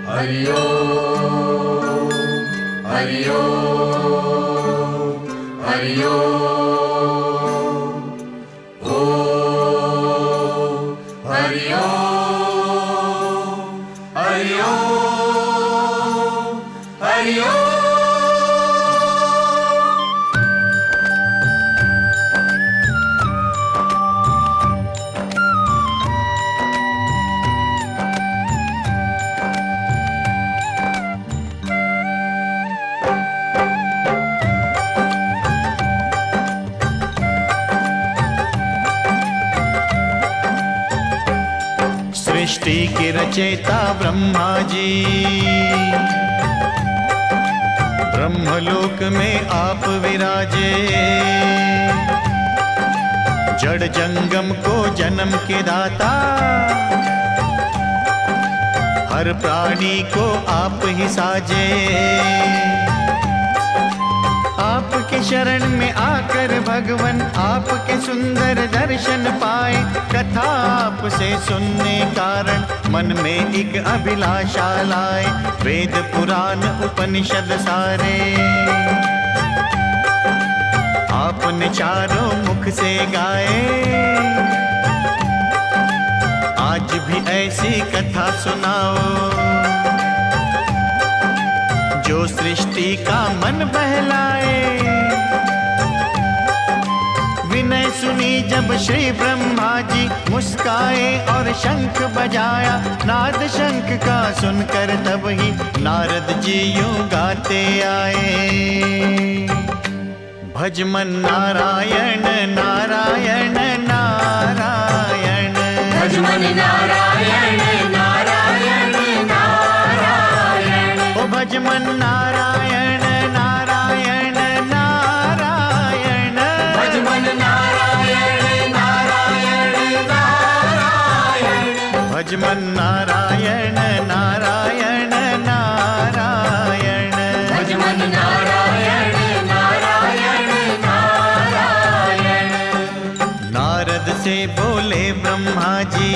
हरि ओम, हरि ओम, हरि ओम, ओम हरि ओम, हरि ओम, हरि ओम। सृष्टि के रचयिता ब्रह्मा जी, ब्रह्मलोक में आप विराजे। जड़ जंगम को जन्म के दाता, हर प्राणी को आप ही साजे। आपके शरण में आकर भगवन आपके सुंदर दर्शन पाए। कथा आपसे सुनने कारण मन में एक अभिलाषा लाए। वेद पुराण उपनिषद सारे आपने चारों मुख से गाए। आज भी ऐसी कथा सुनाओ जो सृष्टि का मन बहलाए। विनय सुनी जब श्री ब्रह्मा जी मुस्काए और शंख बजाया। नाद शंख का सुनकर तब ही नारद जी यूं गाते आए। भज मन नारायण नारायण नारायण, भज मन नारायण नारायण नारायण, ओ भज मन नारायण नारायण नारायण, भज मन नारायण नारायण नारायण, भज मन नारायण नारायण नारायण, भज मन नारायण नारायण नारायण। नारद से बोले ब्रह्मा जी,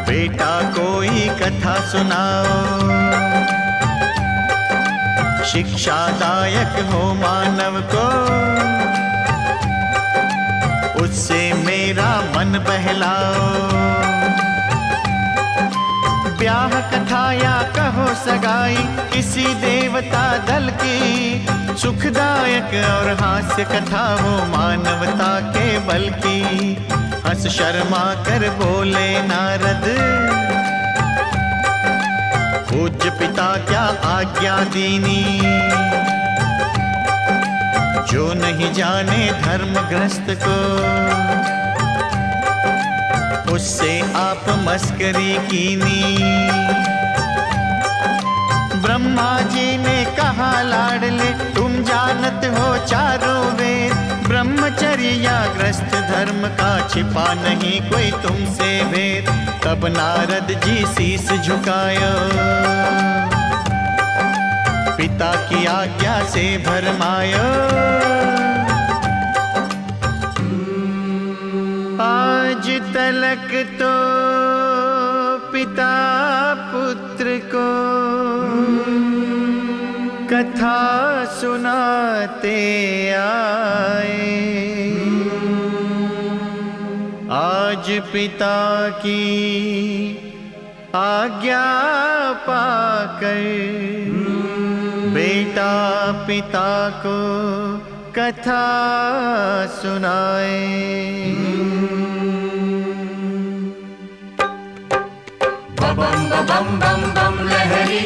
बेटा कोई कथा सुनाओ। शिक्षादायक हो मानव को, उससे मेरा मन बहलाओ। ब्याह कथा या कहो सगाई किसी देवता दल की। सुखदायक और हास्य कथा हो मानवता के बल की। हंस शर्मा कर बोले नारद, पूज्य पिता क्या आज्ञा दीनी। जो नहीं जाने धर्मग्रस्त को, उससे आप मस्करी कीनी। ब्रह्मा जी ने कहा लाडले, तुम जानत हो चारों वेद। ब्रह्मचर्या ग्रस्त धर्म का छिपा नहीं कोई तुमसे भेद। तब नारद जी शीस झुकायो, पिता की आज्ञा से भरमायो। आज तलक तो पिता पुत्र को कथा सुनाते आए। आज पिता की आज्ञा पाकर बेटा पिता को कथा सुनाए। बम बम बम बम लहरी,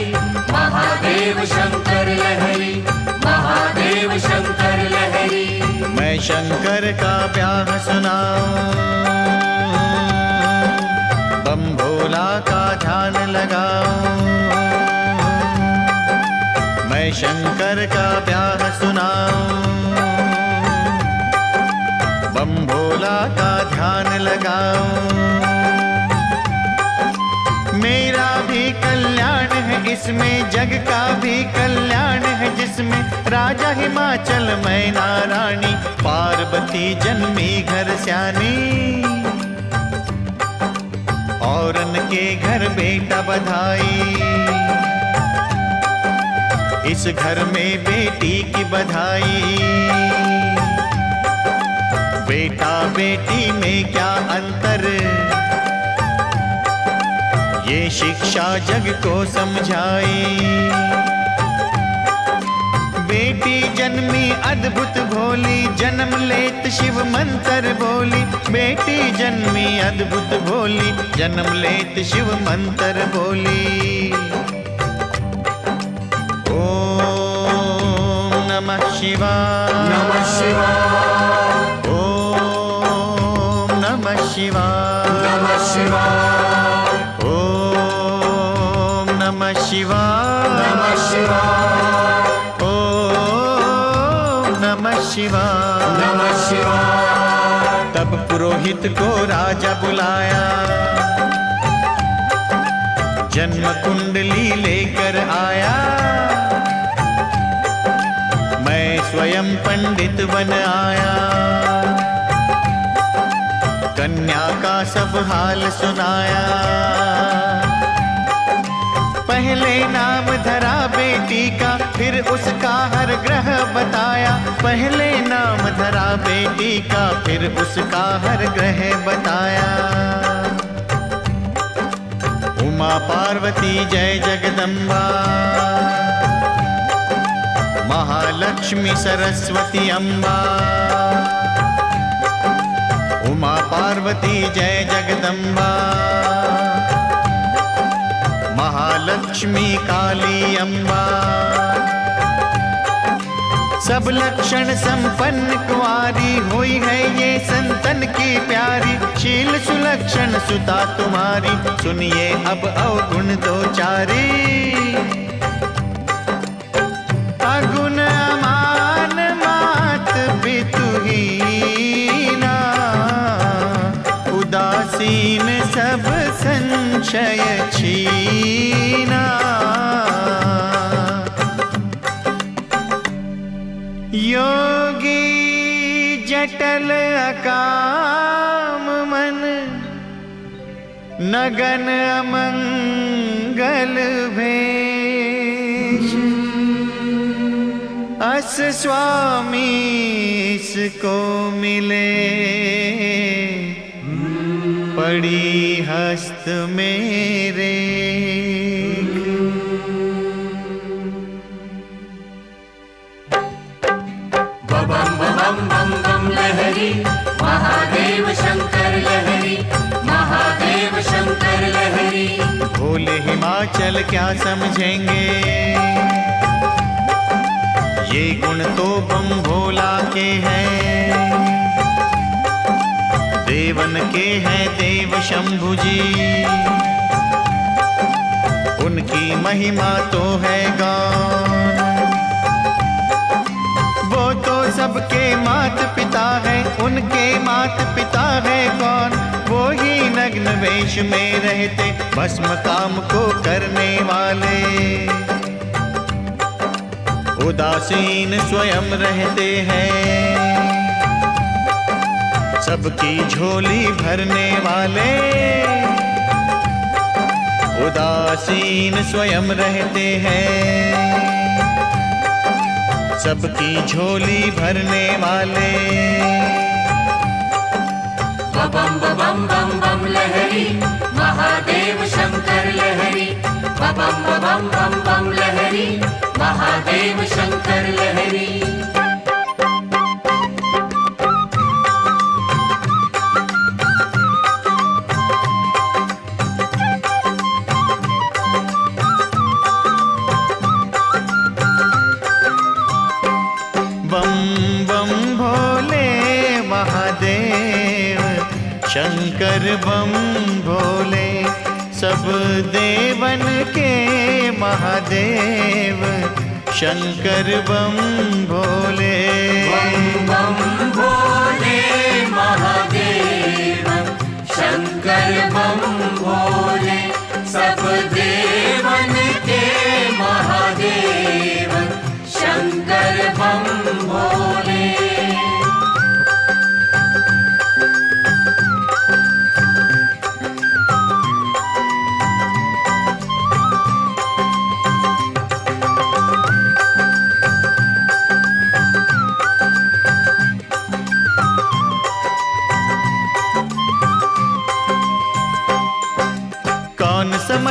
महादेव शंकर लहरी, महादेव शंकर लहरी। मैं शंकर का ब्याह सुनाऊं, बम भोला का ध्यान लगाऊं। मैं शंकर का ब्याह सुनाऊं, बम भोला का ध्यान लगाऊं। मेरा भी कल्याण है इसमें, जग का भी कल्याण है जिसमें। राजा हिमाचल मैना रानी, पार्वती जन्मी घर स्यानी। औरन के घर बेटा बधाई, इस घर में बेटी की बधाई। बेटा बेटी में क्या अंतर, ये शिक्षा जग को समझाई। बेटी जन्मी अद्भुत भोली, जन्म लेत शिव मंत्र बोली। बेटी जन्मी अद्भुत भोली, जन्म लेत शिव मंत्र बोली। ओम नमः शिवाय, नमः शिवाय, ओम नमः शिवाय, नमः शिवाय, ओम नमः शिवाय, नमः शिवाय, नमः शिवाय, नमः शिवाय। तब पुरोहित को राजा बुलाया, जन्म कुंडली लेकर आया। मैं स्वयं पंडित बन आया, कन्या का सब हाल सुनाया। पहले नाम धरा बेटी का, फिर उसका हर ग्रह बताया। पहले नाम धरा बेटी का, फिर उसका हर ग्रह बताया। उमा पार्वती जय जगदम्बा, महालक्ष्मी सरस्वती अम्बा। उमा पार्वती जय जगदम्बा, महालक्ष्मी काली अम्बा। सब लक्षण संपन्न कुंवारी, हुई है ये संतन की प्यारी। शील सुलक्षण सुता तुम्हारी, सुनिए अब अवगुण दो चारी। अगुण अमान मात पितुहीना, उदासीन सब संशय छीना। योगी जटल अकाम मन, नगन अमंगल भेष। अस स्वामी इसको मिले, पड़ी हस्त मेरे। बम बम बम बम लहरी, महादेव शंकर लहरी, महादेव शंकर लहरी। भोले हिमाचल क्या समझेंगे, ये गुण तो बम भोला के हैं। देवन के हैं देव शंभु जी, उनकी महिमा तो है गौन। वो तो सबके मात पिता है, उनके मात पिता है कौन। वो ही नग्न वेश में रहते, भस्म काम को करने वाले। उदासीन स्वयं रहते हैं, सबकी झोली भरने वाले। उदासीन स्वयं रहते हैं, सबकी झोली भरने वाले। बम बम बम बम लहरी, महादेव शंकर लहरी। बम बम बम बम लहरी, महादेव शंकर लहरी। शंकर बम भोले, सब देवन के महादेव। शंकर बम भोले, बम बम भोले महादेव। शंकर बम भोले, सब देवन के महादेव। शंकर बम भोले।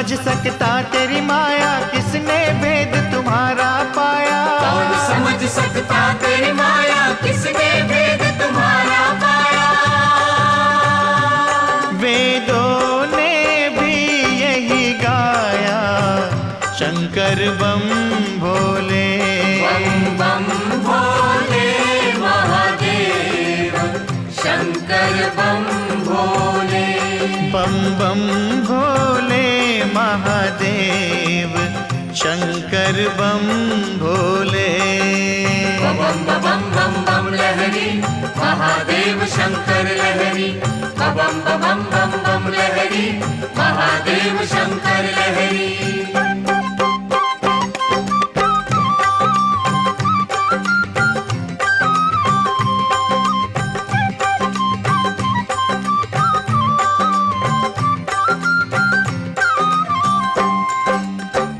समझ सकता तेरी माया, किसने भेद तुम्हारा पाया। कौन समझ सकता तेरी माया, किसने भेद तुम्हारा पाया। वेदों ने भी यही गाया, शंकर बम भोले। बम बम भोले महादेव, शंकर बम भोले। बम बम भोले महादेव, शंकर बम भोले। बम बम बम बम लहरी, महादेव शंकर लहरी। बम बम बम बम लहरी, महादेव शंकर लहरी।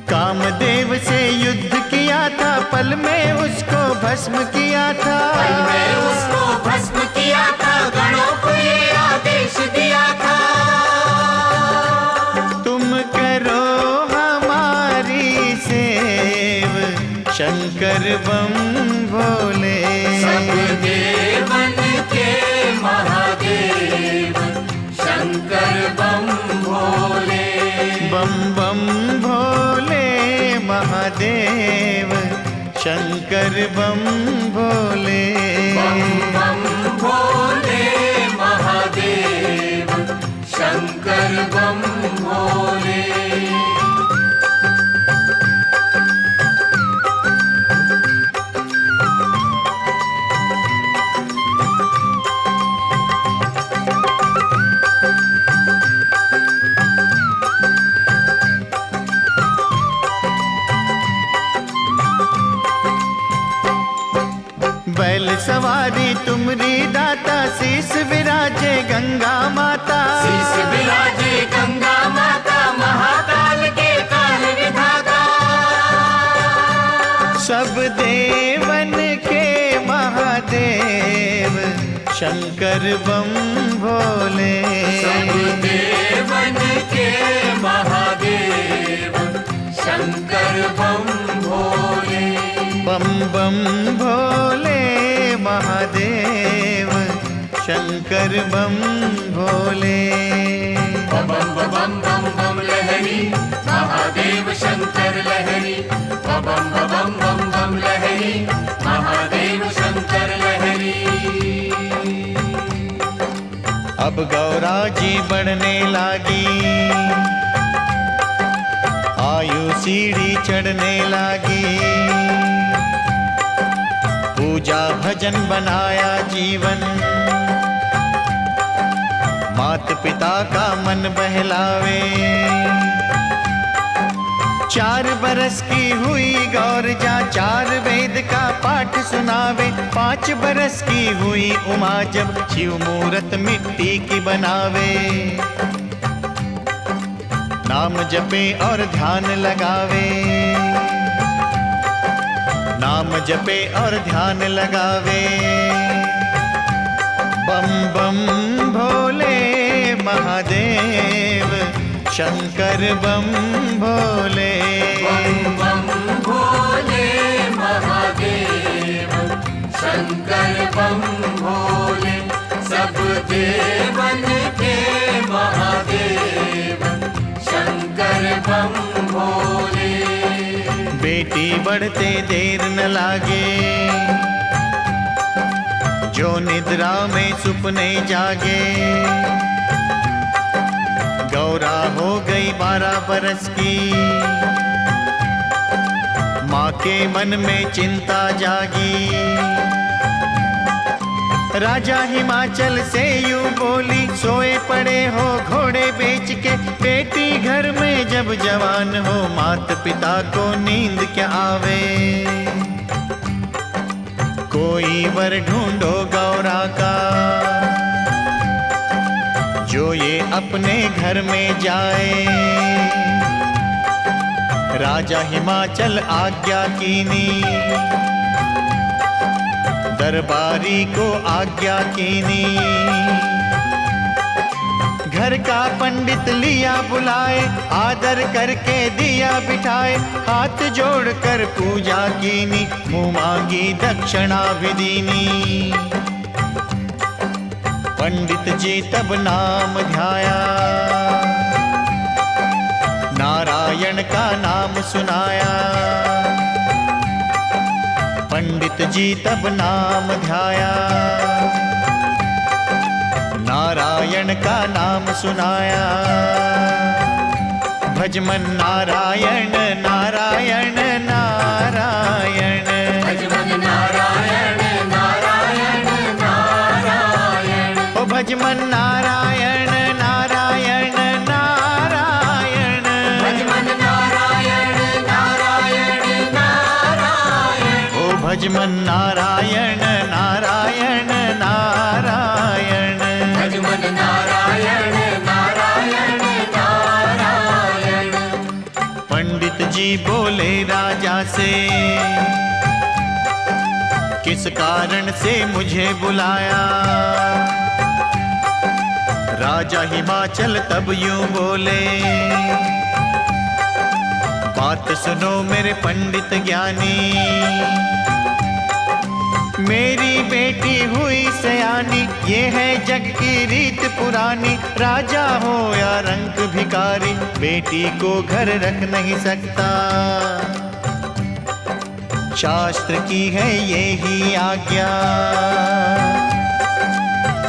कामदेव से युद्ध किया था, पल में उसको भस्म किया था। पल में उसको भस्म किया था, गणों को ये आदेश दिया था। तुम करो हमारी सेव, शंकर बम भोले। सब देवन के महादेव, शंकर बम भोले। बम बम भोले महादेव, शंकर बम भोले। बम बम भोले महादेव, शंकर बम भोले। बैल सवारी तुमरी दाता, शीस विराजे गंगा माता। शीस विराजे गंगा माता, महाकाल के काल विधाता। सब देवन के महादेव, शंकर बम भोले। सब देवन के महादेव, शंकर बम भोले। बम बम भोले महादेव, शंकर बम भोले। बम बम बम बम लहरी, महादेव शंकर लहरी। बम बम बम बम लहरी, महादेव शंकर लहरी। अब गौरा जी बढ़ने लागी, आयु सीढ़ी चढ़ने लागी। पूजा भजन बनाया जीवन, मात पिता का मन बहलावे। 4 बरस की हुई गौरजा, 4 वेद का पाठ सुनावे। 5 बरस की हुई उमा, जब शिव मूरत मिट्टी की बनावे। नाम जपे और ध्यान लगावे, नाम जपे और ध्यान लगावे। बम बम भोले महादेव, शंकर बम भोले। बम बम भोले महादेव, शंकर बम भोले। सब देवन के महादेव, शंकर बम भोले। बेटी बढ़ते देर न लागे, जो निद्रा में सुपने जागे। गौरा हो गई 12 बरस की, माँ के मन में चिंता जागी। राजा हिमाचल से यूं बोली, सोए पड़े हो घोड़े बेच के। बेटी घर में जब जवान हो, मात पिता को नींद क्या आवे। कोई वर ढूंढो गौरा का, जो ये अपने घर में जाए। राजा हिमाचल आज्ञा कीनी, दरबारी को आज्ञा कीनी। घर का पंडित लिया बुलाए, आदर करके दिया बिठाए, हाथ जोड़कर पूजा कीनी, मुँह मांगी दक्षिणा भी दीनी। पंडित जी तब नाम ध्याया, नारायण का नाम सुनाया। पंडित जी तब नाम ध्याया, नारायण का नाम सुनाया। भज मन नारायण नारायण नारायण, भज मन नारायण नारायण नारायण, ओ भज मन नारायण नारायण नारायण, भज मन नारायण नारायण नारायण, ओ भज मन नारायण नारायण नारायण, भज मन नारायण नारायण नारायण। पंडित जी बोले राजा से, किस कारण से मुझे बुलाया। राजा हिमाचल तब यूं बोले, बात सुनो मेरे पंडित ज्ञानी। मेरी बेटी हुई सयानी, ये है जग की रीत पुरानी। राजा हो या रंक भिखारी, बेटी को घर रख नहीं सकता। शास्त्र की है ये ही आज्ञा,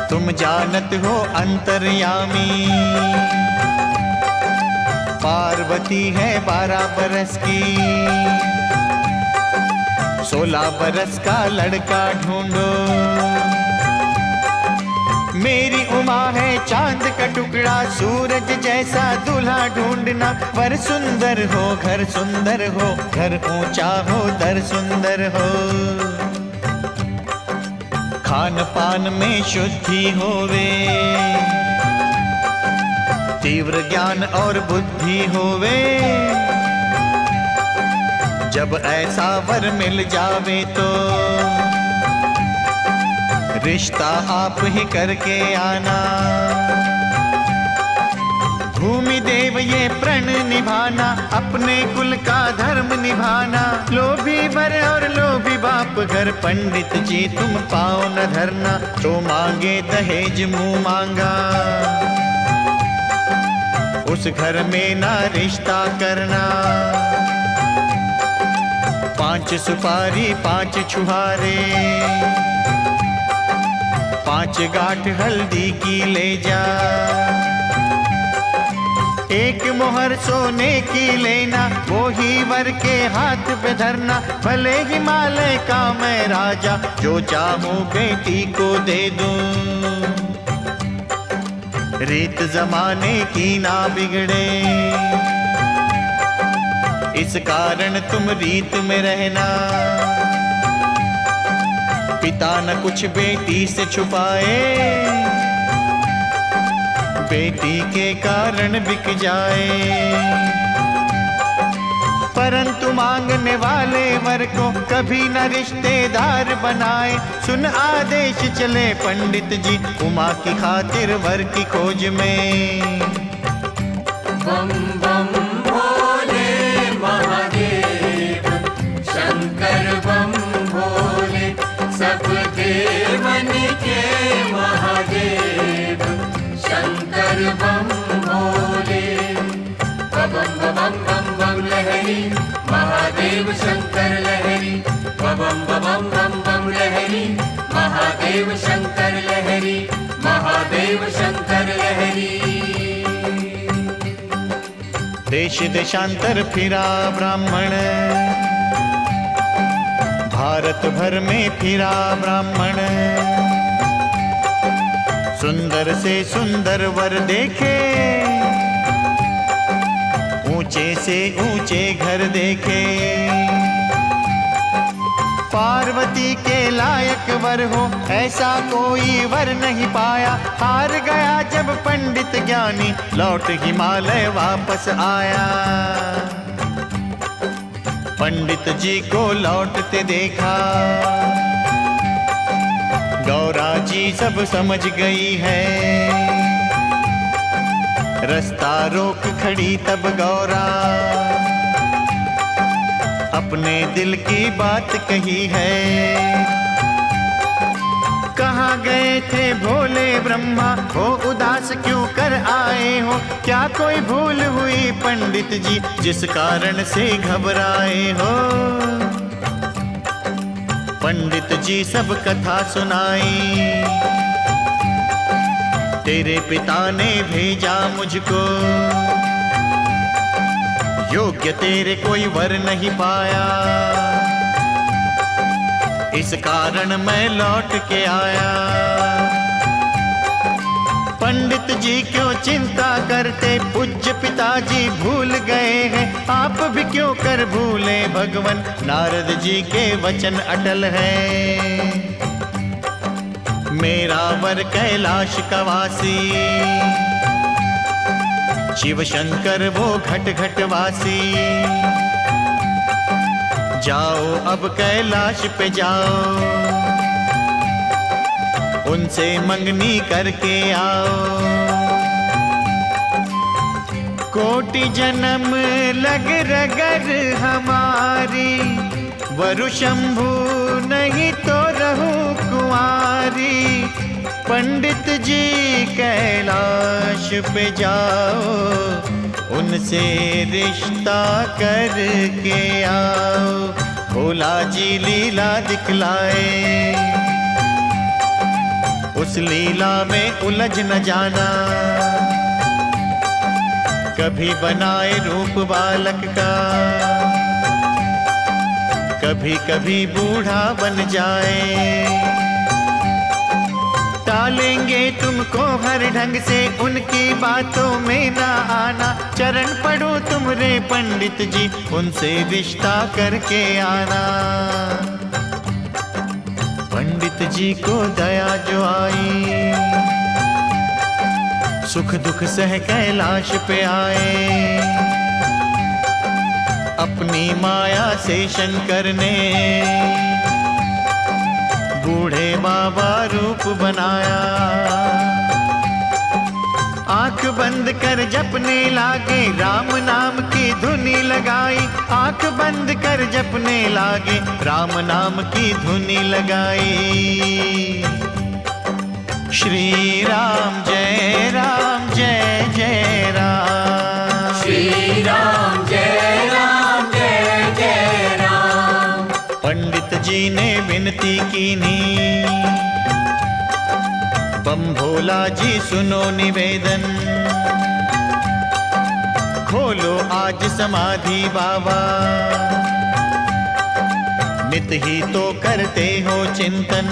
तुम जानत हो अंतर्यामी। पार्वती है 12 बरस की, 16 बरस का लड़का ढूंढो। मेरी उमा है चांद का टुकड़ा, सूरज जैसा दूल्हा ढूंढना। वर सुंदर हो घर सुंदर हो, घर ऊंचा हो दर सुंदर हो। खान पान में शुद्धि होवे, तीव्र ज्ञान और बुद्धि होवे। जब ऐसा वर मिल जावे तो रिश्ता आप ही करके आना। भूमि देव ये प्रण निभाना, अपने कुल का धर्म निभाना। लोभी वर और लोभी बाप घर, पंडित जी तुम पाओ न धरना। तो मांगे दहेज मुंह मांगा, उस घर में ना रिश्ता करना। 5 सुपारी 5 छुहारे, 5 गांठ हल्दी की ले जा। 1 मोहर सोने की लेना, वो ही वर के हाथ पे धरना। भले हिमालय का मैं राजा, जो चाहूं बेटी को दे दूं। रीत जमाने की ना बिगड़े, इस कारण तुम रीत में रहना। पिता न कुछ बेटी से छुपाए, बेटी के कारण बिक जाए। परंतु मांगने वाले वर को कभी न रिश्तेदार बनाए। सुन आदेश चले पंडित जी, उमा की खातिर वर की खोज में। बम बम भोले महादेव, शंकर बम भोले, सब देवन के महादेव। शंकर बम भोले, बम बम बम बम लहरी, महादेव शंकर लहरी। बम बम बम बम लहरी, महादेव शंकर लहरी, महादेव शंकर लहरी। देश देशांतर फिरा ब्राह्मण, भारत भर में फिरा ब्राह्मण। सुंदर से सुंदर वर देखे, ऊंचे से ऊंचे घर देखे। पार्वती के लायक वर हो, ऐसा कोई वर नहीं पाया। हार गया जब पंडित ज्ञानी, लौट हिमालय वापस आया। पंडित जी को लौटते देखा, गौरा जी सब समझ गई है। रास्ता रोक खड़ी तब गौरा, अपने दिल की बात कही है। कहाँ गए थे भोले ब्रह्मा, हो उदास क्यों कर आए हो? क्या कोई भूल हुई पंडित जी, जिस कारण से घबराए हो? पंडित जी सब कथा सुनाई, तेरे पिता ने भेजा मुझको, योग्य तेरे कोई वर नहीं पाया, इस कारण मैं लौट के आया। पंडित जी क्यों चिंता करते, पूज्य पिताजी भूल गए हैं, आप भी क्यों कर भूले भगवन, नारद जी के वचन अटल है। मेरा वर कैलाश का वासी, शिव शंकर वो घट घट वासी। जाओ अब कैलाश पे जाओ, उनसे मंगनी करके आओ। कोटि जन्म लग रगर हमारी, वरु शंभु नहीं तो रहूं कुंवारी। पंडित जी कैलाश पे जाओ, उनसे रिश्ता करके आओ। भोला जी लीला दिखलाए, उस लीला में उलझ न जाना। कभी बनाए रूप बालक का, कभी कभी बूढ़ा बन जाए। टालेंगे तुमको हर ढंग से, उनकी बातों में ना आना। चरण पढ़ो तुम रे पंडित जी, उनसे रिश्ता करके आना। पंडित जी को दया जो आई, सुख दुख सह कैलाश पे आए। अपनी माया से शंकर ने बूढ़े बाबा रूप बनाया। आंख बंद कर जपने लागे, राम नाम की धुनी लगाई। आंख बंद कर जपने लागे, राम नाम की धुनी लगाई। श्री राम जय राम जय जय राम, श्री राम जय राम जय जय राम। पंडित जी ने विनती कीनी, बम भोला जी सुनो निवेदन। खोलो आज समाधि बाबा, नित ही तो करते हो चिंतन।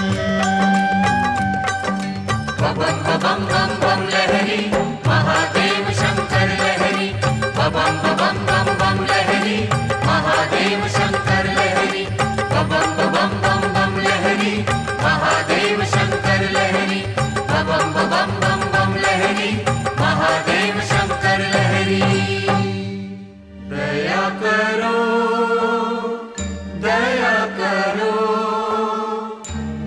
बम बम बम बम लहरी, महादेव शंकर लहरी। बम बम बम बम लहरी, महादेव शंकर लहरी। बम बम बम बम लहरी, महादेव शंकर लहरी। बम बम बम बम लहरी, महादेव शंकर लहरी। दया करो, दया करो,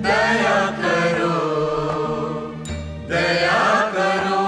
दया करो, दया करो।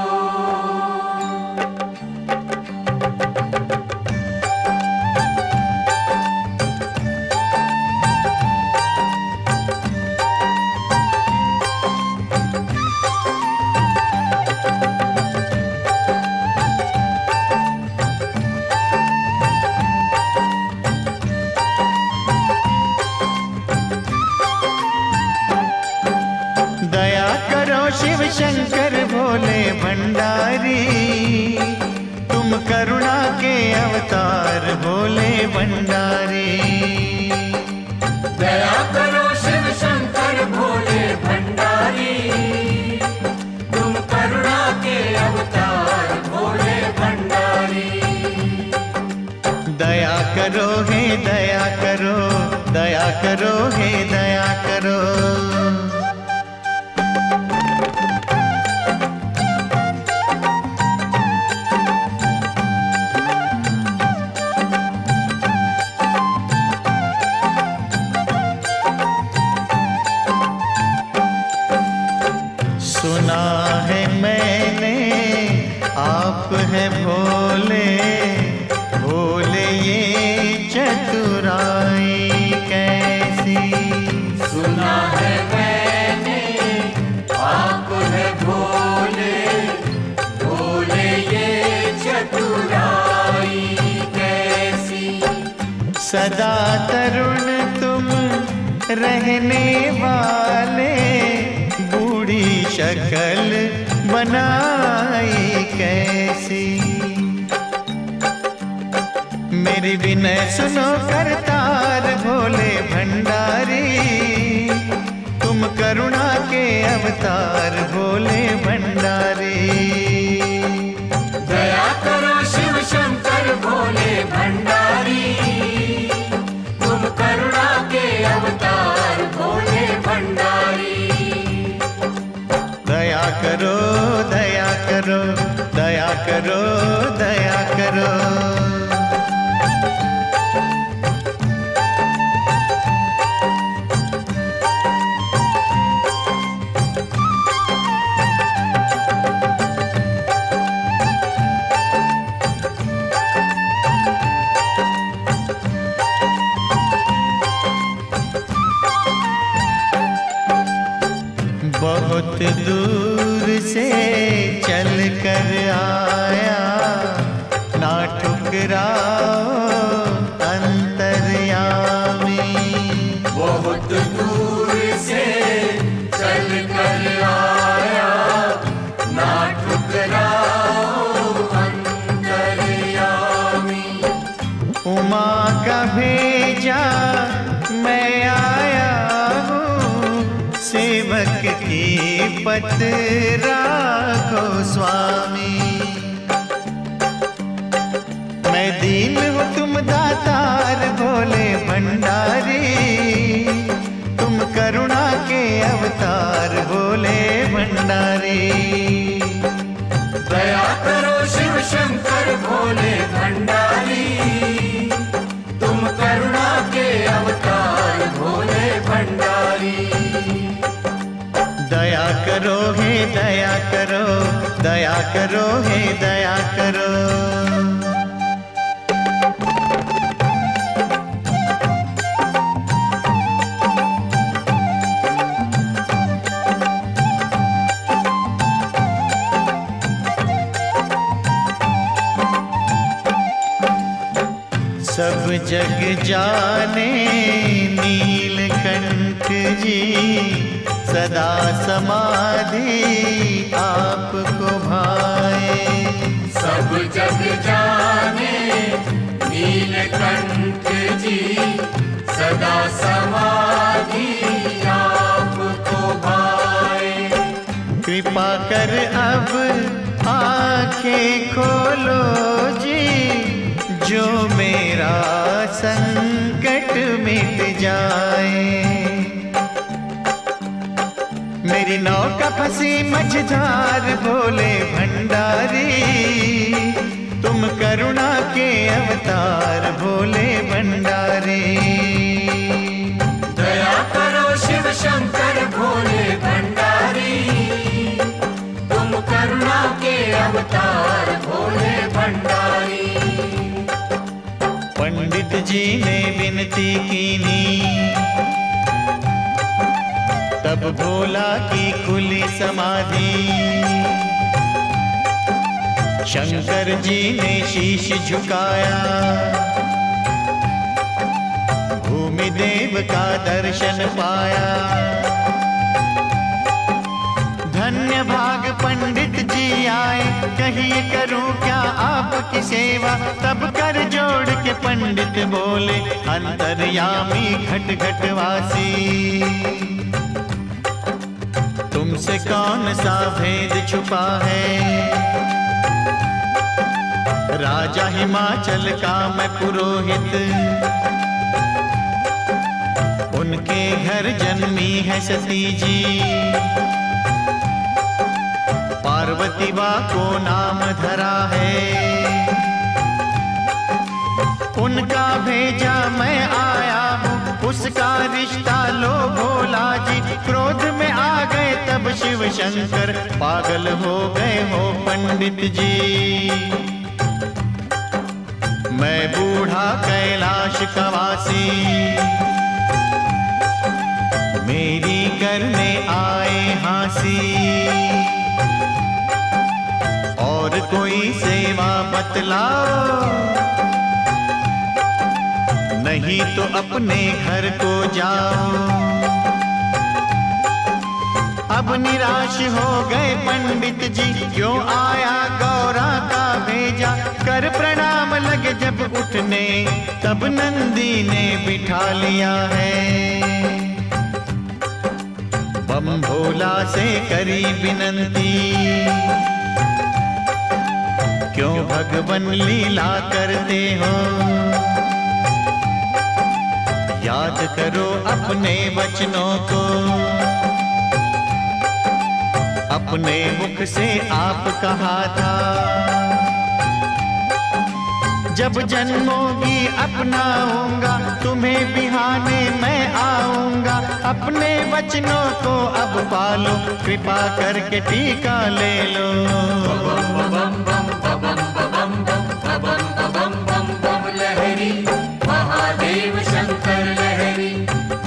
शिव शंकर भोले भंडारी, तुम करुणा के अवतार भोले भंडारी। दया करो शिव शंकर भोले भंडारी, तुम करुणा के अवतार भोले भंडारी। दया करो हे दया करो, दया करो हे दया करो। सुना है मैंने आप है भोले भोले ये चतुराई कैसी। सुना है मैंने आप है भोले भोले ये चतुराई कैसी। सदा तरुण तुम रहने वाले बूढ़ी शक्ल बनाई कैसी। मेरी विनय सुनो करतार भोले भंडारी, तुम करुणा के अवतार भोले भंडारी। दया करो शिव शंकर भोले भंडारी, तुम करुणा के अवतार भोले भंडारी। दया करो दया करो दया करो दया करो। बहुत दूर से चल कर आया ना ठुकराओ अंतर्यामी। बहुत दूर से चल कर आया ना ठुकराओ अंतर्यामी। उमा का भेजा मैं आया हूँ, सेवक की पत राखो स्वामी। मैं दीन हूँ तुम दातार भोले भंडारी, तुम करुणा के अवतार भोले भंडारी। दया करो शिव शंकर भोले भंडारी, तुम करुणा के अवतार भोले भंडारी। दया करो हे दया करो दया करो हे दया करो। सब जग जाने नीलकंठ जी, सदा समाधि आपको भाए। सब जग जाने नीलकंठ जी, सदा समाधि आपको भाए। कृपा कर अब आंखें खोलो जी, जो मेरा संकट मिट जाए। मेरी नौका फंसी मझधार भोले भंडारी, तुम करुणा के अवतार भोले भंडारी। दया करो शिव शंकर भोले भंडारी, तुम करुणा के अवतार भोले भंडारी। पंडित जी ने विनती कीनी, तब भोला की खुली समाधि। शंकर जी ने शीश झुकाया, भूमि देव का दर्शन पाया। धन्य भाग पंडित जी आए, कहिए करूं क्या आपकी सेवा। तब कर जोड़ के पंडित बोले, अंतर्यामी घट घट वासी, तुमसे कौन सा भेद छुपा है। राजा हिमाचल का मैं पुरोहित, उनके घर जन्मी है सती जी। पार्वती बा को नाम धरा है, उनका भेजा मैं आया हूँ, उसका रिश्ता लो भोला जी। क्रोध में आ गए तब सब शिव शंकर पागल हो गए हो पंडित जी। मैं बूढ़ा कैलाश का वासी, मेरी करने आए हांसी। और कोई सेवा बतलाओ, नहीं तो अपने घर को जाओ। अब निराश हो गए पंडित जी, क्यों आया गौरा का भेजा। कर प्रणाम लगे जब उठने, तब नंदी ने बिठा लिया है। बम भोला से करी विनंती, क्यों भगवन लीला करते हो। याद करो अपने वचनों को, अपने मुख से आप कहा था। जब जन्मोगी अपनाऊंगा, तुम्हें बिहाने मैं आऊंगा। अपने वचनों को अब पालो, कृपा करके टीका ले लो। बम बम बम बम बम बम बम बम लहरी, महादेव शंकर लहरी।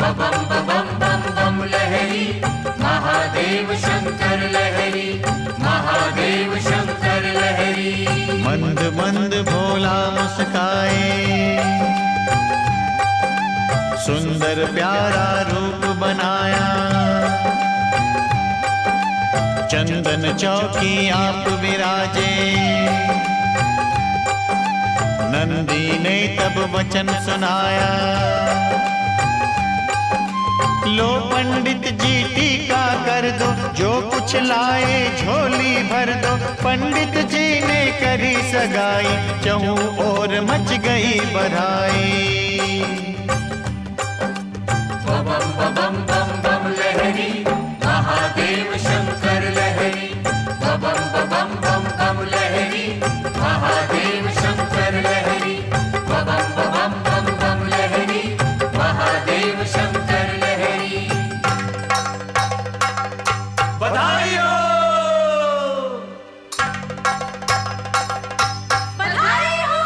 बम बम बम बम लहरी, महादेव शंकर लहरी। महादेव शंकर लहरी। मंद मंद भोला मुस्काए, सुंदर प्यारा रूप बनाया। चंदन चौकी आप विराजे, नंदी ने तब वचन सुनाया। लो पंडित जी टीका कर दो, जो कुछ लाए झोली भर दो। पंडित जी ने करी सगाई, चहु और मच गई बधाई। बम बम बम बम लहरी, महादेव शंकर लहरी। बम बम बम बम लहरी, महादेव शंकर लहरी। बम बम बम बम लहरी, महादेव शंकर लहरी। बधाई हो। बधाई हो।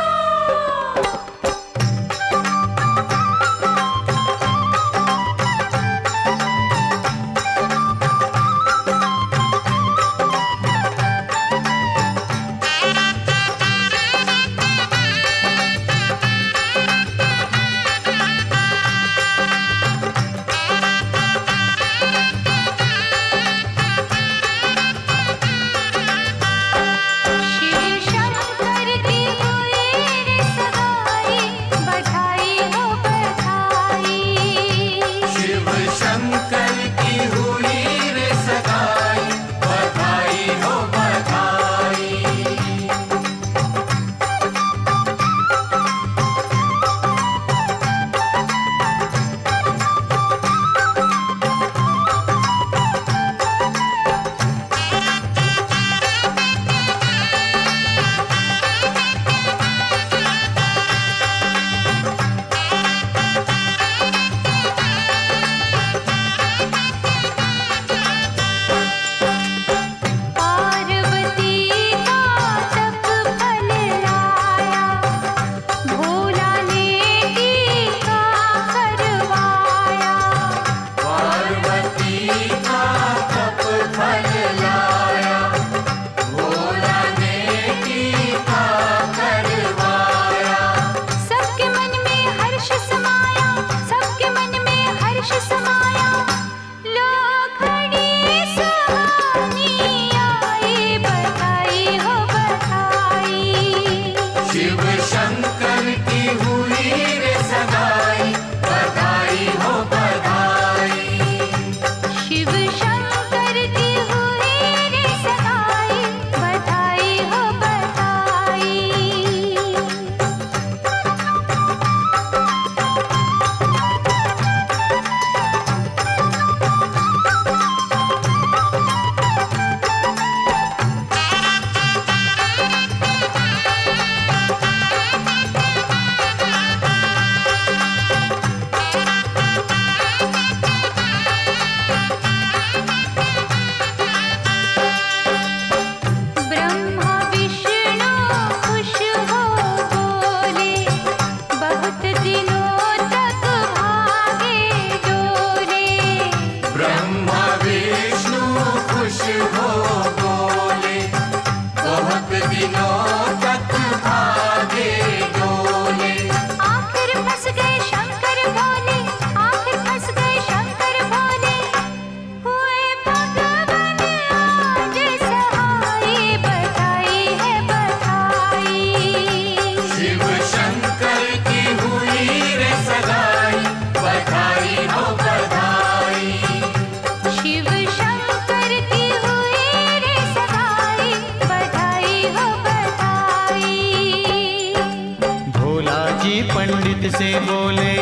पंडित से बोले,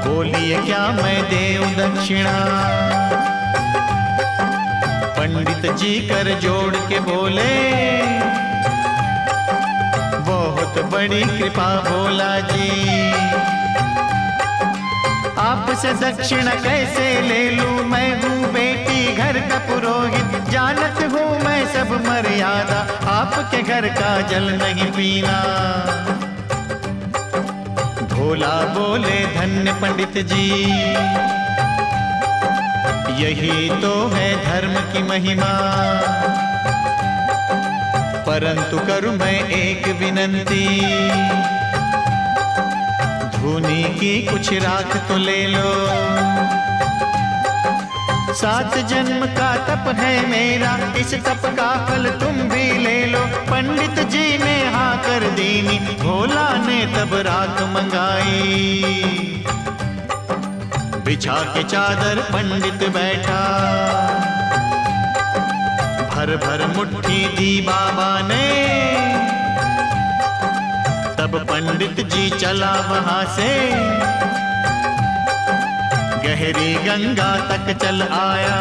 बोलिए क्या मैं देऊं दक्षिणा। पंडित जी कर जोड़ के बोले, बहुत बड़ी कृपा भोला जी, आपसे दक्षिणा कैसे ले लूं। मैं हूँ बेटी घर का पुरोहित, जानत हूँ मैं सब मर्यादा, आपके घर का जल नहीं पीना। भोला बोले धन्य पंडित जी, यही तो है धर्म की महिमा। परंतु करूं मैं एक विनंती, धूनी की कुछ राख तो ले लो। 7 जन्म का तप है मेरा, इस तप का फल तुम भी ले लो। पंडित जी ने हाँ कर दीनी, भोला ने तब राख मंगाई। बिछा के चादर पंडित बैठा, भर भर मुट्ठी दी बाबा ने। तब पंडित जी चला वहां से, गहरी गंगा तक चल आया।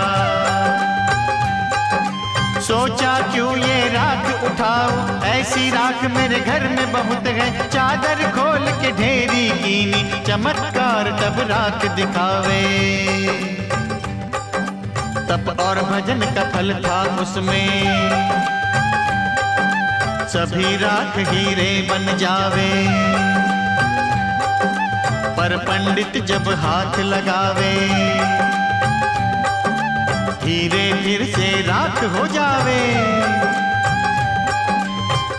सोचा क्यों ये राख उठाऊं, ऐसी राख मेरे घर में बहुत है। चादर खोल के ढेरी कीनी, चमत्कार तब राख दिखावे। तप और भजन का फल था उसमें, सभी राख हीरे बन जावे। पर पंडित जब हाथ लगावे, हीरे फिर से राख हो जावे।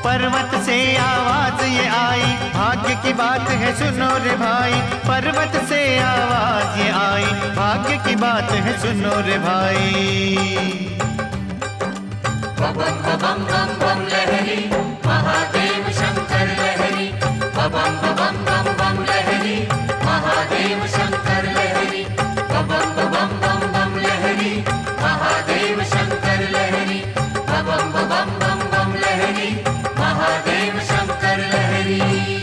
पर्वत से आवाज ये आई, भाग्य की बात है सुनो रे भाई। पर्वत से आवाज ये आई, भाग्य की बात है सुनो रे भाई। बम बम बम बम लहरी, महादेव शंकर लहरी। बम बम बम बम लहरी, महादेव शंकर लहरी। बम बम बम बम लहरी, महादेव शंकर लहरी। बम बम बम बम लहरी, महादेव शंकर लहरी।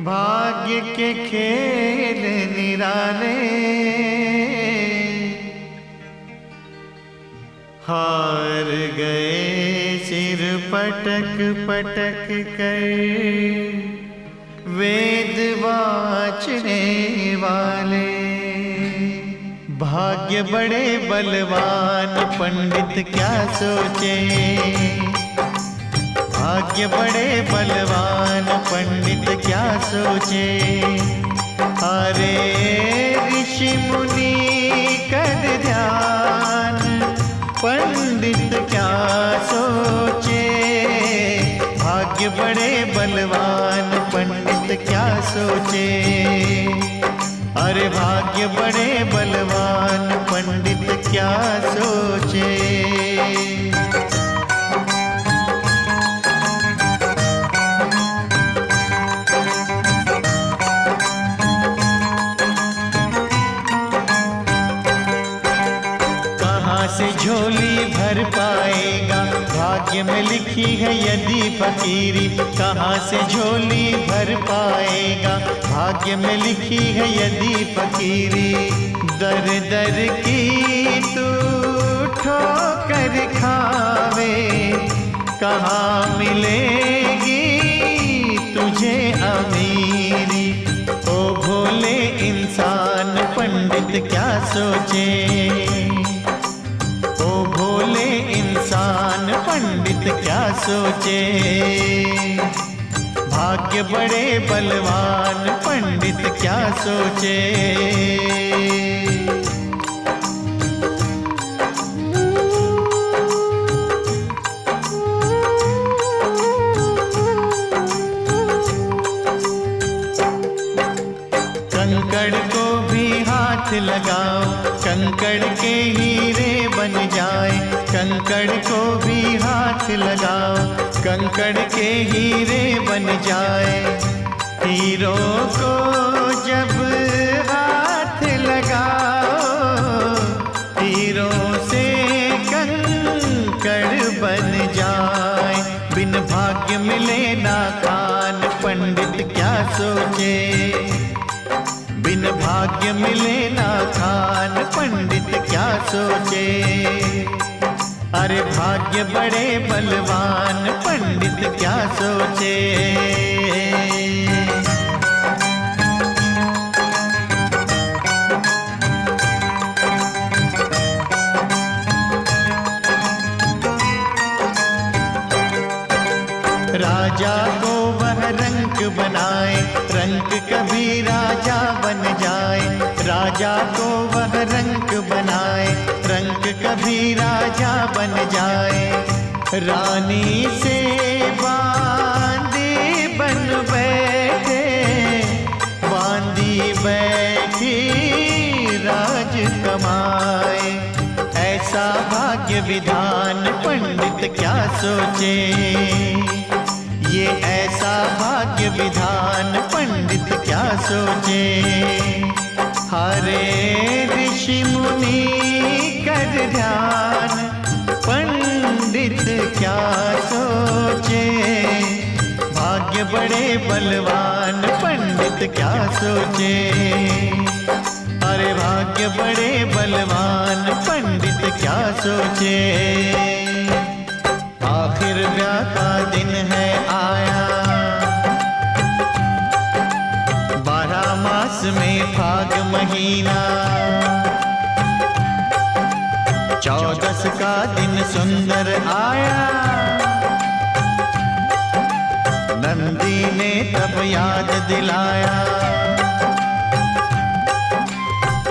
भाग्य के खेल निराले, हार गए सिर पटक पटक कर वेद वाचने वाले। भाग्य बड़े बलवान पंडित क्या सोचे, भाग्य बड़े बलवान पंडित क्या सोचे। अरे ऋषि मुनि कर ध्यान, पंडित क्या सोचे। भाग्य बड़े बलवान पंडित क्या सोचे। अरे भाग्य बड़े बलवान पंडित क्या सोचे। से झोली भर पाएगा, भाग्य में लिखी है यदि फकीरी। कहाँ से झोली भर पाएगा, भाग्य में लिखी है यदि फकीरी। दर दर की तू ठोकर खावे, कहाँ मिलेगी तुझे अमीरी। ओ भोले इंसान पंडित क्या सोचे, भोले इंसान पंडित क्या सोचे। भाग्य बड़े बलवान पंडित क्या सोचे। कंकड़ को भी हाथ लगा कंकड़ को भी हाथ लगाओ, कंकड़ के हीरे बन जाए। हीरो को जब हाथ लगाओ, हीरो से कंकड़ बन जाए। बिन भाग्य मिले ना खान, पंडित क्या सोचे। बिन भाग्य मिले ना खान, पंडित क्या सोचे। अरे भाग्य बड़े बलवान, पंडित क्या सोचे। राजा को वह रंक बनाए, रंक कभी राजा बन जाए। राजा को वह रंक बनाए, रंक कभी राजा बन जाए। रानी से बांदी बन बैठे, बांदी बैठी राज कमाए। ऐसा भाग्य विधान, पंडित क्या सोचे। ये ऐसा भाग्य विधान, पंडित क्या सोचे। हरे ऋषि मुनि कर ध्यान, पंडित क्या सोचे। भाग्य बड़े बलवान, पंडित क्या सोचे। अरे भाग्य बड़े बलवान, पंडित क्या सोचे। आखिर ब्याह का दिन है आया, 12 मास में फाग महीना। 14 का दिन सुंदर आया, नंदी ने तब याद दिलाया।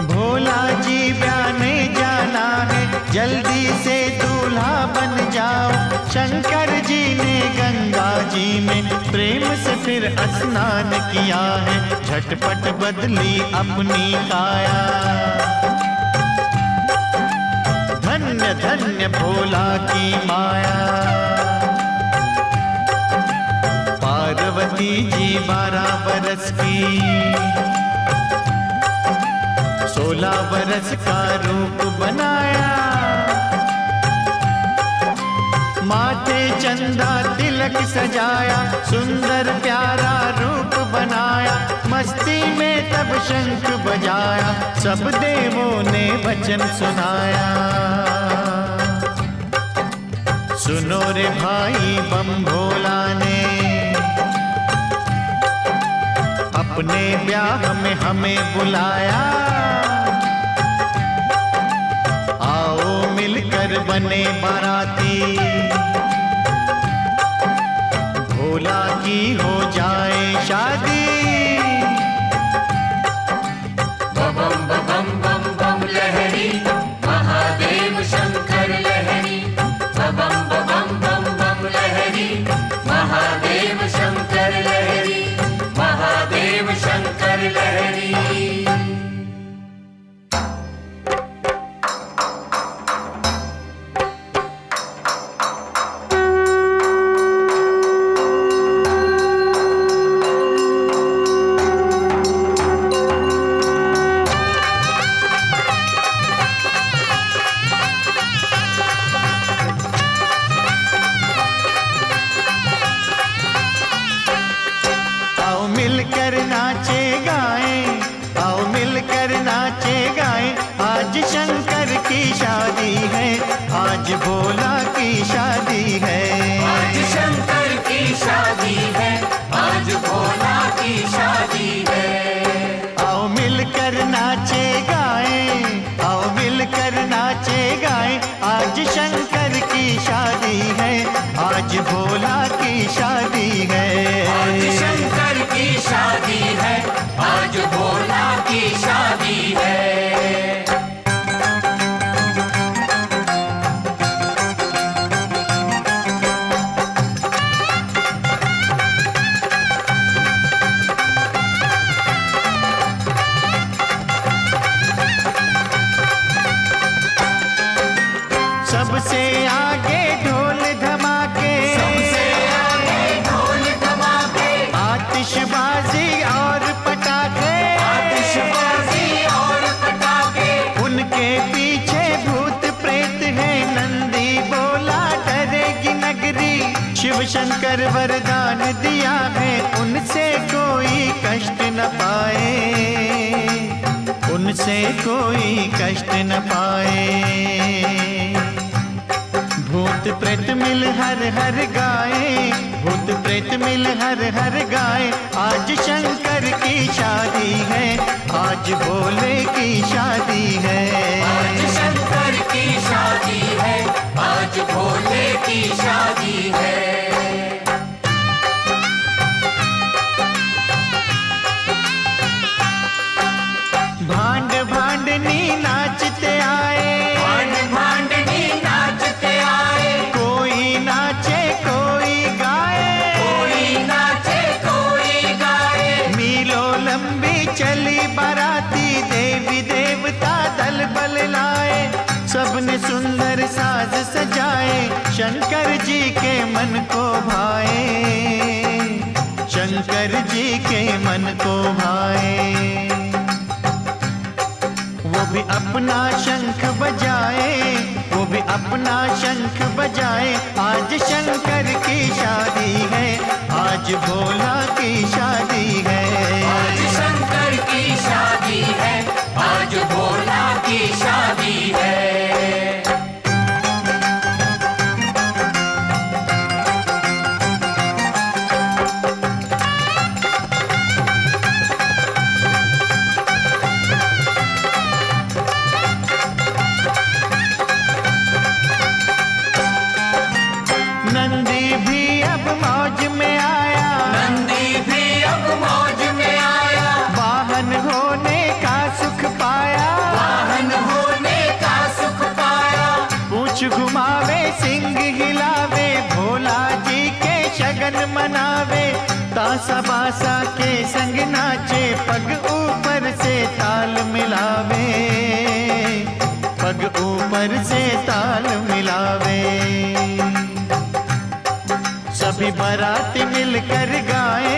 भोला जी ब्याने जाना है, जल्दी से दूल्हा बन जाओ। शंकर जी ने गंगा जी में प्रेम से फिर स्नान किया है। झटपट बदली अपनी काया, धन्य धन्य भोला की माया। पार्वती जी 12 बरस की, 16 बरस का रूप बनाया। माथे चंदा तिलक सजाया, सुंदर प्यारा रूप बनाया। मस्ती में तब शंख बजाया, सब देवों ने वचन सुनाया। सुनो रे भाई बम भोला ने, अपने ब्याह में हमें बुलाया। आओ मिलकर बने बाराती, भोला की हो जाए शादी। बम बम बम बम लहरी, महादेव शंकर लहरी। बम बम बम बम लहरी, महादेव शंकर लहरी। महादेव शंकर लहरी। मिलकर नाचे गाएं, आओ मिलकर नाचे गाएं। आज शंकर की शादी है, आज भोला की शादी है। आज शंकर की शादी है, आज भोला की शादी है। आओ मिलकर नाचे गाएं, आओ मिलकर नाचे गाएं। आज शंकर की शादी है, आज भोला की शादी है। आज शंकर की शादी है, आज भोला की शादी है। सबसे आगे शिव शंकर वरदान दिया है, उनसे कोई कष्ट न पाए, उनसे कोई कष्ट न पाए। भूत प्रेत मिल हर हर गाए, भूत प्रेत मिल हर हर गाए। आज शंकर की शादी है, आज भोले की शादी है। आज शंकर की शादी है, आज भोले की शादी है। भांड भांडनी नाचते आए, भांड भांडनी नाचते आए। कोई नाचे कोई गाए, कोई नाचे कोई गाए। मीलों लंबी चली बाराती, देवी देवता दल बल लाए। सबने सुंदर साज सजाए, शंकर जी के मन को भाए, शंकर जी के मन को भाए। वो भी अपना शंख बजाए, वो भी अपना शंख बजाए। आज शंकर की शादी है, आज भोला की शादी है। आज शंकर की शादी है, आज भोला की शादी है। नंदी भी अब मौज में आया, नंदी भी अब मौज में आया। वाहन होने का सुख पाया, वाहन होने का सुख पाया। पूछ घुमावे सिंह हिलावे, भोला जी के शगन मनावे। तासा बासा के संग नाचे, पग ऊपर से ताल मिलावे, पग ऊपर से ताल मिलावे। सभी बाराती मिलकर गाए,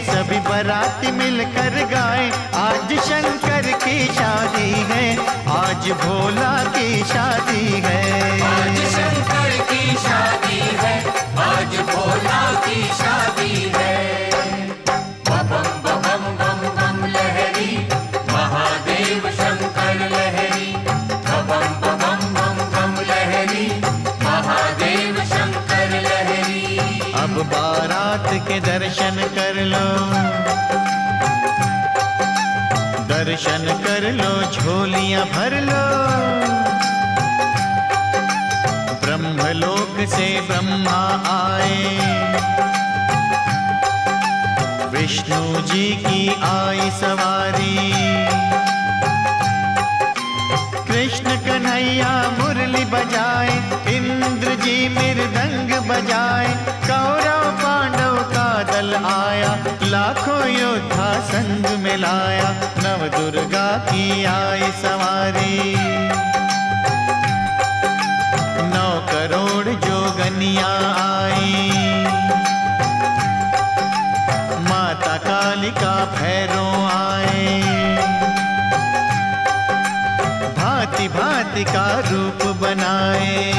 सभी बाराती मिलकर गाए। आज शंकर की शादी है, आज भोला की शादी है। आज शंकर की शादी है, आज भोला की शादी है। बम बम बम बम लहरी, महादेव शंकर लहरी। बम बम बम बम लहरी, महादेव शंकर लहरी। अब बारात के दर्शन कर लो, दर्शन कर लो, झोलियां भर लो। ब्रह्मलोक से ब्रह्मा आए, विष्णु जी की आई सवारी। कृष्ण कन्हैया मुरली बजाए, इंद्र जी मृदंग बजाए। कौरव पांडव का दल आया, लाखों योद्धा संग मिलाया। नव दुर्गा की आई सवारी, 9 करोड़ जोगनियां आई। माता कालिका भैरों आए, भांति भांति का रूप बनाए।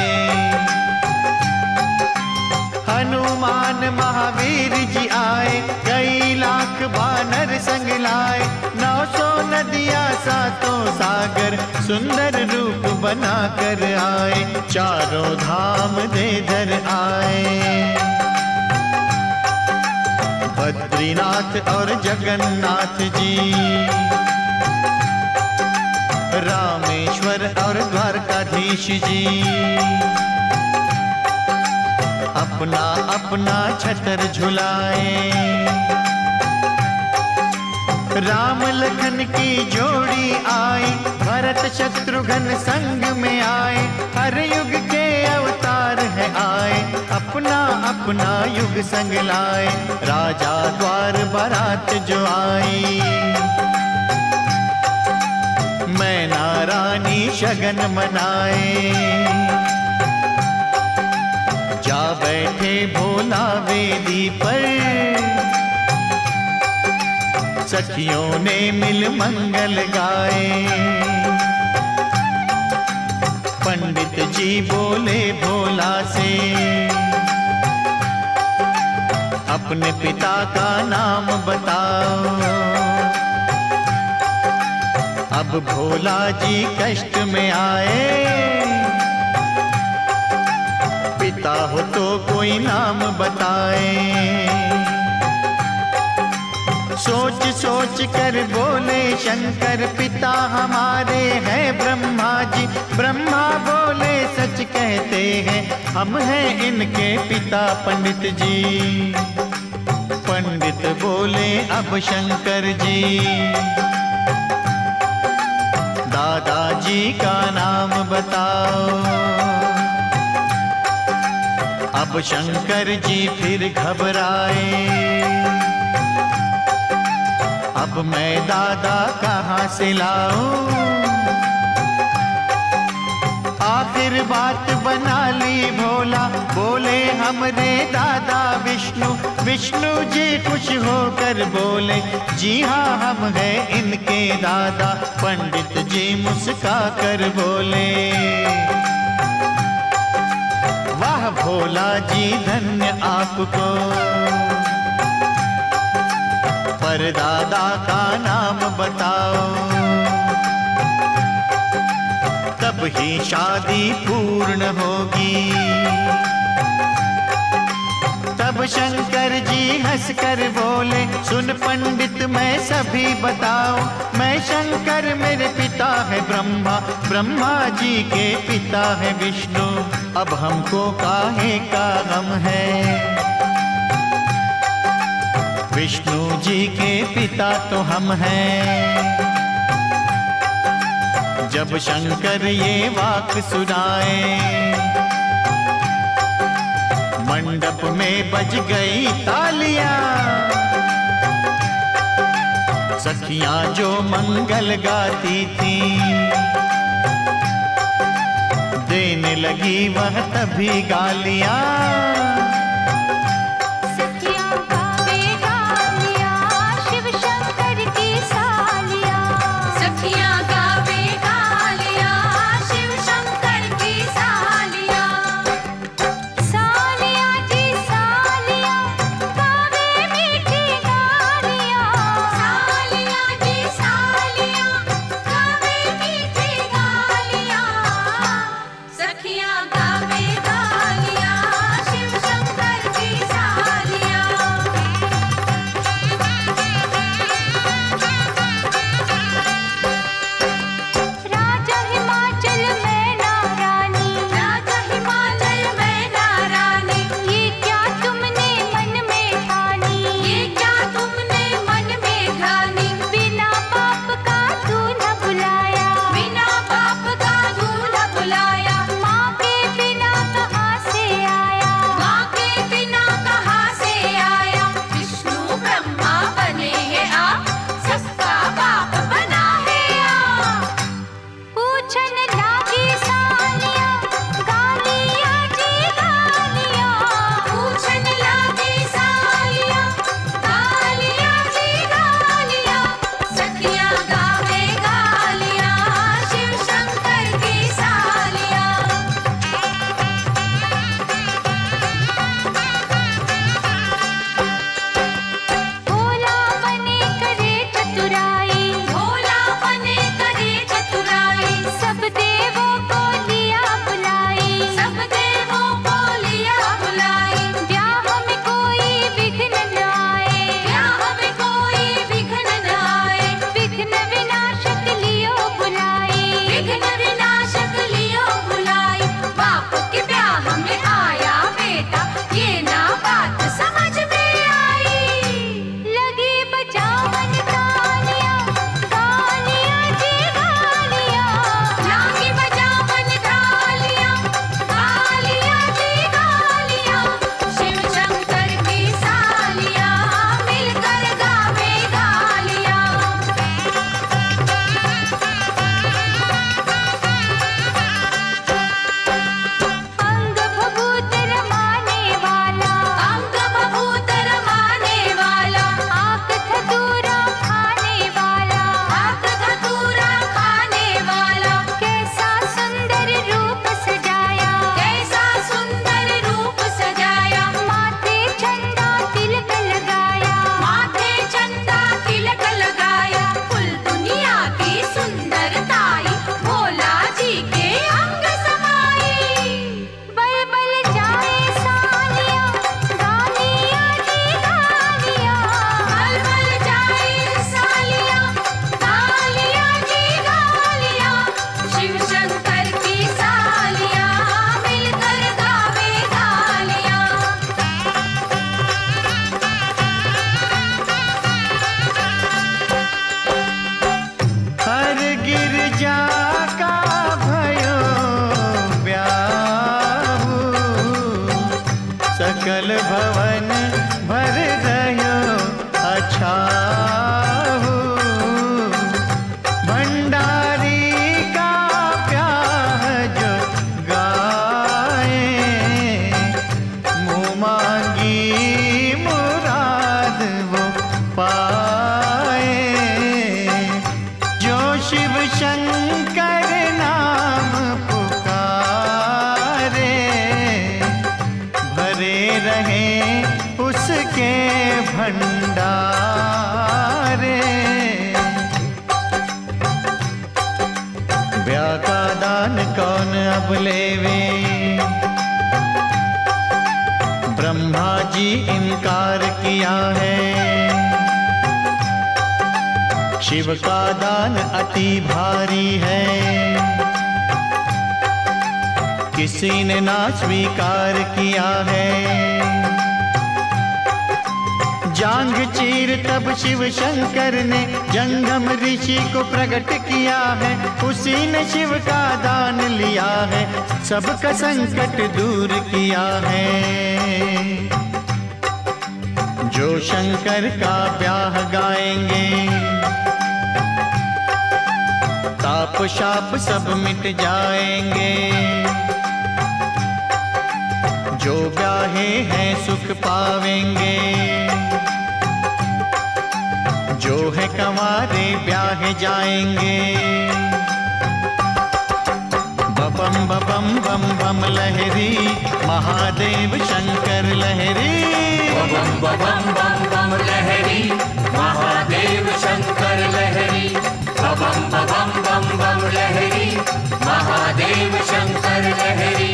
हनुमान महावीर जी आए, कई लाख वानर संग लाए। 900 नदियाँ सातों सागर, सुंदर रूप बना कर आए। चारों धाम दे धर आए, बद्रीनाथ और जगन्नाथ जी, रामेश्वर और द्वारकाधीश जी। अपना अपना छतर झुलाए, राम लखन की जोड़ी आई। भरत शत्रुघ्न संग में आए, हर युग के अवतार है आए। अपना अपना युग संग लाए, राजा द्वार बारात जो आई। मैना रानी शगन मनाए, जा बैठे भोला वेदी पर। सखियों ने मिल मंगल गाए, पंडित जी बोले भोला से। अपने पिता का नाम बताओ। अब भोला जी कष्ट में आए, पिता हो तो कोई नाम बताए। सोच सोच कर बोले शंकर, पिता हमारे हैं ब्रह्मा जी। ब्रह्मा बोले सच कहते हैं, हम हैं इनके पिता पंडित जी। पंडित बोले अब शंकर जी, दादाजी का नाम बताओ। अब शंकर जी फिर घबराए, अब मैं दादा कहाँ से लाऊं। आखिर बात बना ली भोला, बोले हमरे दादा विष्णु। विष्णु जी खुश होकर बोले, जी हाँ हम हैं इनके दादा। पंडित जी मुस्का कर बोले, वाह भोला जी धन्य आपको, पर दादा का नाम बताओ। तब ही शादी पूर्ण होगी। तब शंकर जी हंसकर बोले, सुन पंडित मैं सभी बताओ। मैं शंकर, मेरे पिता है ब्रह्मा, ब्रह्मा जी के पिता है विष्णु। अब हमको काहे का गम है, विष्णु जी के पिता तो हम हैं। जब शंकर ये वाक सुनाए, मंडप में बज गई तालियां। सखियां जो मंगल गाती थी, देने लगी वह तभी गालियां। सखियां गावे गालियां, शिव सकल भवन भर रह्यो अछाहु। भंडारी का प्याह जो गाए, मुँह मांगी मुराद वो पाए। जो शिव शंकर नाम पुकारे, भरे रहे उसके भंडारे। ब्याह का दान कौन अब लेवे, ब्रह्मा जी इनकार किया है। शिव का दान अति भारी है, किसी ने ना स्वीकार किया है। जांग चीर तब शिव शंकर ने जंगम ऋषि को प्रकट किया है। उसी ने शिव का दान लिया है, सबका संकट दूर किया है। जो शंकर का ब्याह गाएंगे, ताप शाप सब मिट जाएंगे। जो ब्याहे हैं सुख पावेंगे, जो है कंवारे ब्याहे जाएंगे। बम बम बम बम लहरी, महादेव शंकर लहरी। बम बम बम बम लहरी, महादेव शंकर लहरी। बम बम बम बम लहरी, महादेव शंकर लहरी।